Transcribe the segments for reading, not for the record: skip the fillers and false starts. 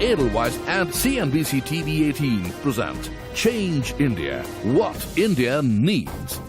Edelweiss and CNBC-TV18 present Change India, what India needs.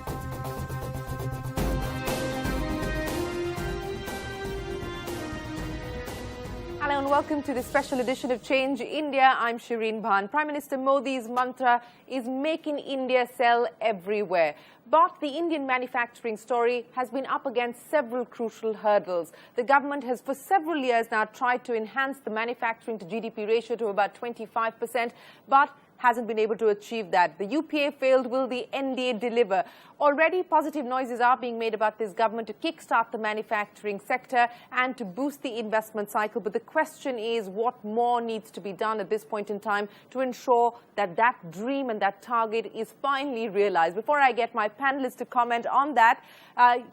Hello and welcome to this special edition of Change India. I'm Shereen Bhan. Prime Minister Modi's mantra is Make in India, sell everywhere. But the Indian manufacturing story has been up against several crucial hurdles. The government has for several years now tried to enhance the manufacturing to GDP ratio to about 25%, but hasn't been able to achieve that. The UPA failed. Will the NDA deliver? Already positive noises are being made about this government to kickstart the manufacturing sector and to boost the investment cycle. But the question is, what more needs to be done at this point in time to ensure that that dream and that target is finally realized? Before I get my panelists to comment on that,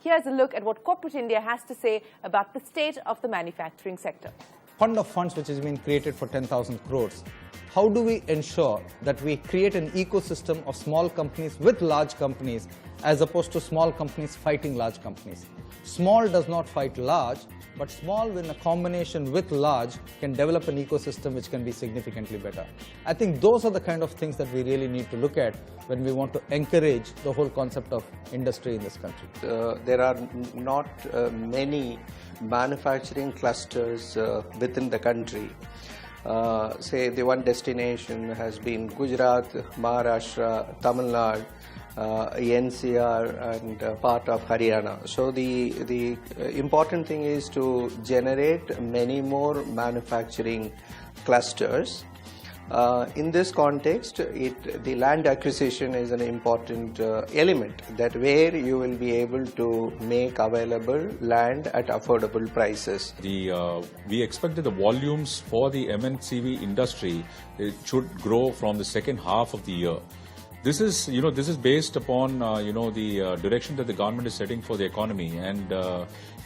here's a look at what corporate India has to say about the state of the manufacturing sector. Fund of funds which has been created for 10,000 crores. How do we ensure that we create an ecosystem of small companies with large companies as opposed to small companies fighting large companies? Small does not fight large, but small in a combination with large can develop an ecosystem which can be significantly better. I think those are the kind of things that we really need to look at when we want to encourage the whole concept of industry in this country. There are not many manufacturing clusters within the country. Say the one destination has been Gujarat, Maharashtra, Tamil Nadu, NCR and part of Haryana. So the important thing is to generate many more manufacturing clusters. In this context, the land acquisition is an important element, that where you will be able to make available land at affordable prices. We expect that the volumes for the MNCV industry should grow from the second half of the year. This is based upon the direction that the government is setting for the economy, and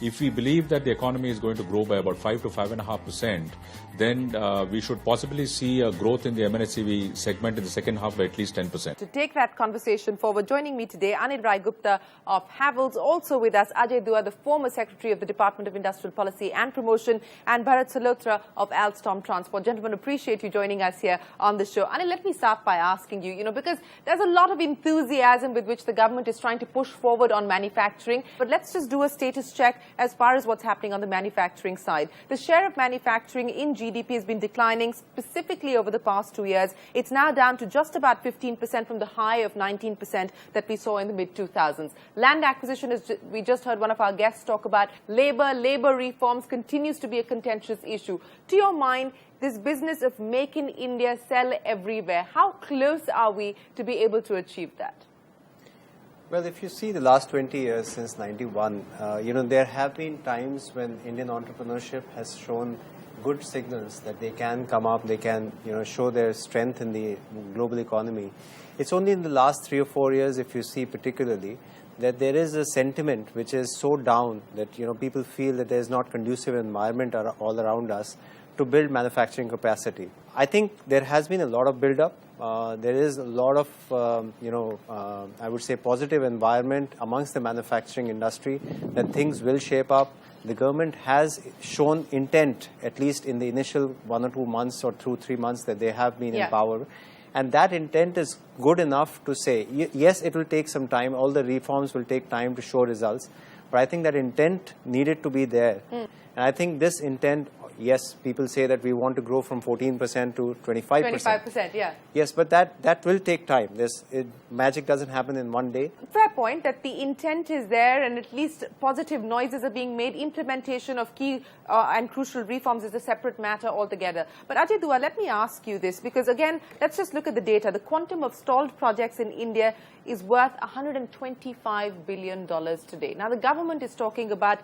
if we believe that the economy is going to grow by about 5 to 5.5%, then we should possibly see a growth in the MNCV segment in the second half by at least 10%. To take that conversation forward, joining me today, Anil Rai Gupta of Havells, also with us Ajay Dua, the former Secretary of the Department of Industrial Policy and Promotion, and Bharat Salotra of Alstom Transport. Gentlemen, appreciate you joining us here on the show. Anil, let me start by asking you, because there's a lot of enthusiasm with which the government is trying to push forward on manufacturing, but let's just do a status check as far as what's happening on the manufacturing side. The share of manufacturing in GDP has been declining specifically over the past 2 years. It's now down to just about 15% from the high of 19% that we saw in the mid-2000s. Land acquisition, as we just heard one of our guests talk about, labor reforms continues to be a contentious issue. To your mind, this business of make in India, sell everywhere, how close are we to be able to achieve that? Well, if you see the last 20 years since 91, there have been times when Indian entrepreneurship has shown good signals that they can come up, they can show their strength in the global economy. It's only in the last 3 or 4 years, if you see particularly, that there is a sentiment which is so down that people feel that there is not conducive environment all around us to build manufacturing capacity. I think there has been a lot of build-up. There is a lot of, I would say, positive environment amongst the manufacturing industry that things will shape up. The government has shown intent, at least in the initial 1 or 2 months or 2 or 3 months that they have been in power. And that intent is good enough to say, yes, it will take some time. All the reforms will take time to show results. But I think that intent needed to be there. And I think this intent, yes, people say that we want to grow from 14% to 25%. 25%, yeah. Yes, but that will take time. Magic doesn't happen in one day. Fair point that the intent is there and at least positive noises are being made. Implementation of key and crucial reforms is a separate matter altogether. But Ajay Dua, let me ask you this, because again, let's just look at the data. The quantum of stalled projects in India is worth $125 billion today. Now, the government is talking about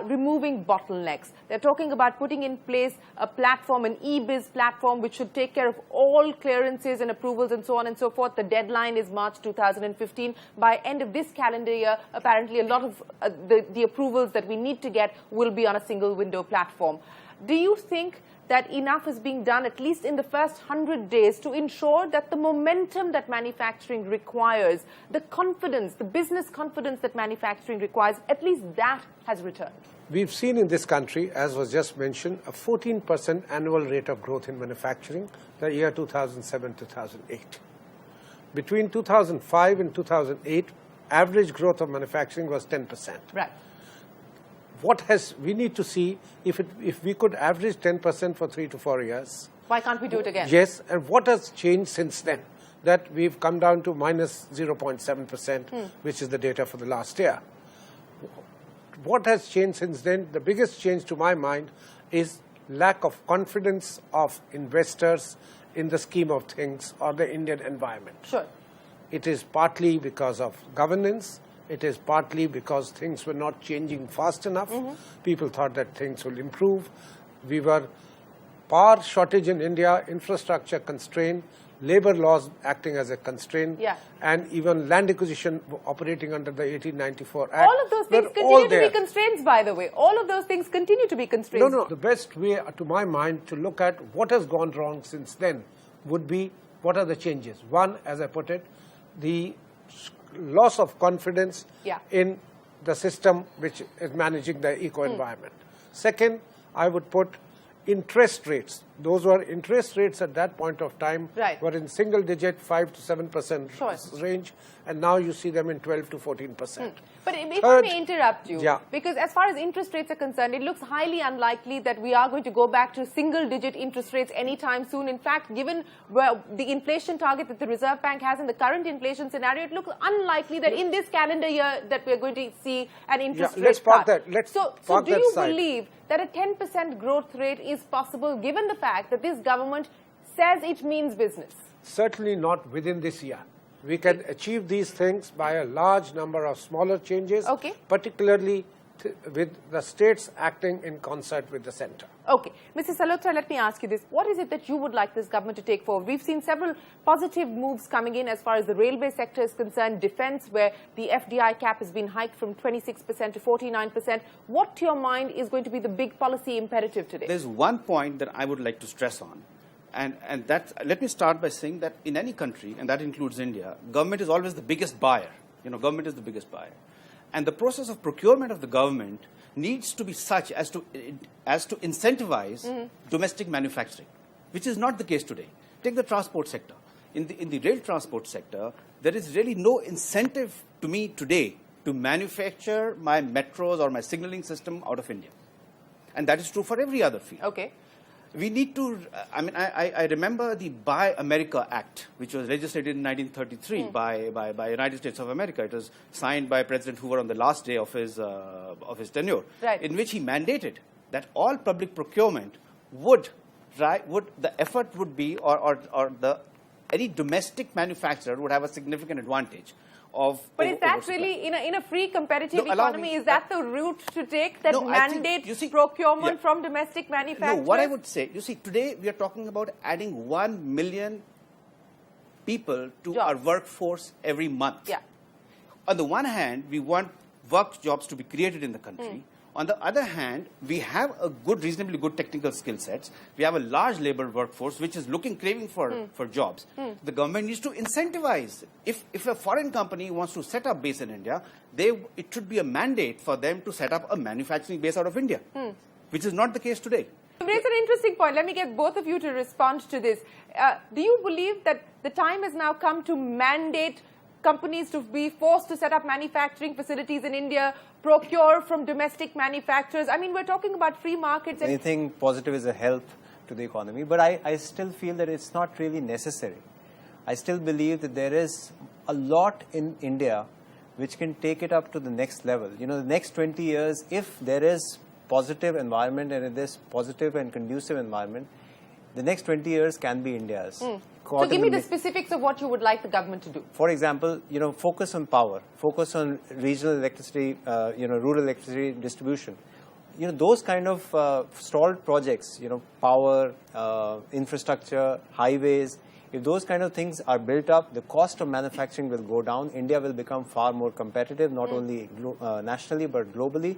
removing bottlenecks. They're talking about putting in place a platform, an e-biz platform, which should take care of all clearances and approvals and so on and so forth. The deadline is March 2015. By end of this calendar year, apparently a lot of the approvals that we need to get will be on a single window platform. Do you think that enough is being done, at least in the first 100 days, to ensure that the momentum that manufacturing requires, the confidence, the business confidence that manufacturing requires, at least that has returned? We've seen in this country, as was just mentioned, a 14% annual rate of growth in manufacturing the year 2007-2008. Between 2005 and 2008, average growth of manufacturing was 10%. Right. We need to see if we could average 10% for 3 to 4 years. Why can't we do it again? Yes, and what has changed since then? That we've come down to minus 0.7%, which is the data for the last year. What has changed since then? The biggest change to my mind is lack of confidence of investors in the scheme of things or the Indian environment. Sure. It is partly because of governance. It is partly because things were not changing fast enough. People thought that things will improve. We were power shortage in India, infrastructure constraint, labor laws acting as a constraint, and even land acquisition operating under the 1894 Act. All of those things continue to be constraints, by the way. All of those things continue to be constraints. No. The best way, to my mind, to look at what has gone wrong since then would be what are the changes. One, as I put it, the loss of confidence in the system which is managing the eco-environment. Second, I would put interest rates. Those were interest rates at that point of time were in single digit 5 to 7% range, and now you see them in 12 to 14%. But if I may interrupt you, because as far as interest rates are concerned, it looks highly unlikely that we are going to go back to single-digit interest rates anytime soon. In fact, given the inflation target that the Reserve Bank has in the current inflation scenario, it looks unlikely that in this calendar year that we're going to see an interest rate cut. So do you believe that a 10% growth rate is possible, given the fact that this government says it means business? Certainly not within this year. We can achieve these things by a large number of smaller changes, particularly with the states acting in concert with the center. Okay. Mr. Salotra, let me ask you this. What is it that you would like this government to take forward? We've seen several positive moves coming in as far as the railway sector is concerned, defense, where the FDI cap has been hiked from 26% to 49%. What, to your mind, is going to be the big policy imperative today? There's one point that I would like to stress on. And that, let me start by saying that in any country, and that includes India, government is always the biggest buyer. Government is the biggest buyer. And the process of procurement of the government needs to be such as to incentivize domestic manufacturing, which is not the case today. Take the transport sector. In the rail transport sector, there is really no incentive to me today to manufacture my metros or my signaling system out of India. And that is true for every other field. Okay. We need to, I remember the Buy America Act, which was legislated in 1933 by United States of America. It was signed by President Hoover on the last day of his tenure, in which he mandated that all public procurement the effort would be, any domestic manufacturer would have a significant advantage. But is that really, in a free competitive economy, is that the route to take, that mandate procurement from domestic manufacturers? No, what I would say, you see, today we are talking about adding 1 million people to our workforce every month. On the one hand, we want work jobs to be created in the country. On the other hand, we have a reasonably good technical skill sets. We have a large labor workforce which is craving for jobs. The government needs to incentivize. If a foreign company wants to set up base in India, it should be a mandate for them to set up a manufacturing base out of India, which is not the case today. You raise an interesting point. Let me get both of you to respond to this. Do you believe that the time has now come to mandate companies to be forced to set up manufacturing facilities in India, procure from domestic manufacturers? I mean, we're talking about free markets. Anything positive is a help to the economy, but I still feel that it's not really necessary. I still believe that there is a lot in India which can take it up to the next level. The next 20 years, if there is positive environment and if there's positive and conducive environment, the next 20 years can be India's. So give me the specifics of what you would like the government to do. For example, focus on power, focus on regional electricity, rural electricity distribution. Those kind of stalled projects, power, infrastructure, highways, if those kind of things are built up, the cost of manufacturing will go down. India will become far more competitive, not only nationally but globally.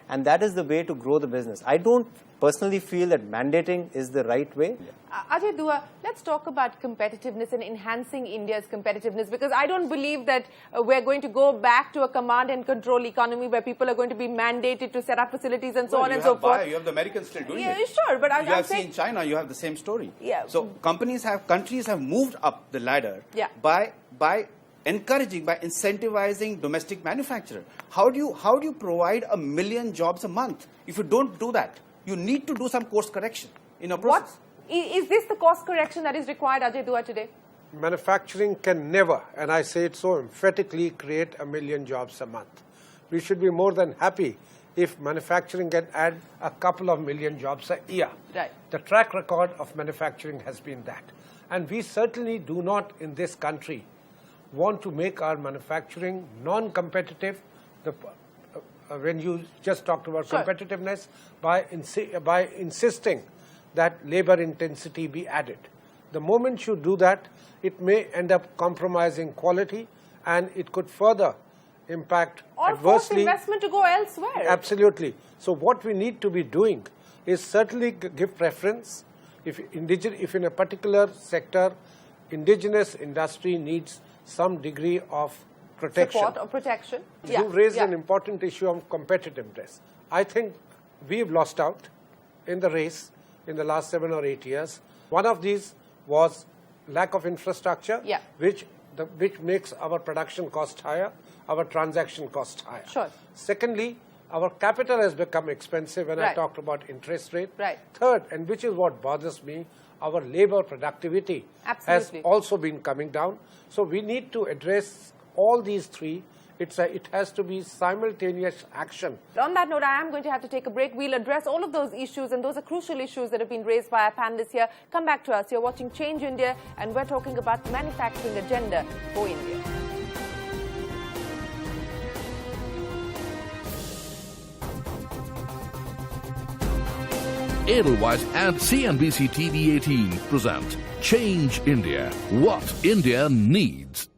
And that is the way to grow the business. I don't personally feel that mandating is the right way. Ajay Dua, let's talk about competitiveness and enhancing India's competitiveness, because I don't believe that we're going to go back to a command and control economy where people are going to be mandated to set up facilities and so on and so forth. You have the Americans still doing it. it. Sure, but you have seen China, you have the same story. Yeah. So countries have moved up the ladder by encouraging, by incentivizing domestic manufacture. How do you provide 1 million jobs a month? If you don't do that, you need to do some course correction in a process. Is this the course correction that is required, Ajay Dua, today? Manufacturing can never, and I say it so emphatically, create 1 million jobs a month. We should be more than happy if manufacturing can add a couple of million jobs a year. Right. The track record of manufacturing has been that. And we certainly do not, in this country, want to make our manufacturing non-competitive. When you just talked about competitiveness, by insisting that labor intensity be added. The moment you do that, it may end up compromising quality, and it could further impact or adversely. Force investment to go elsewhere. Absolutely. So what we need to be doing is certainly give preference. If in a particular sector, indigenous industry needs some degree of protection. Support or protection. You raised an important issue of competitiveness. I think we've lost out in the race in the last 7 or 8 years. One of these was lack of infrastructure, which makes our production cost higher, our transaction cost higher. Sure. Secondly, our capital has become expensive, and I talked about interest rate. Right. Third, and which is what bothers me, our labor productivity has also been coming down. So we need to address all these three. It has to be simultaneous action. On that note, I am going to have to take a break. We'll address all of those issues, and those are crucial issues that have been raised by our panelists here. Come back to us. You're watching Change India, and we're talking about the manufacturing agenda for India. Edelweiss and CNBC-TV18 present Change India, what India needs.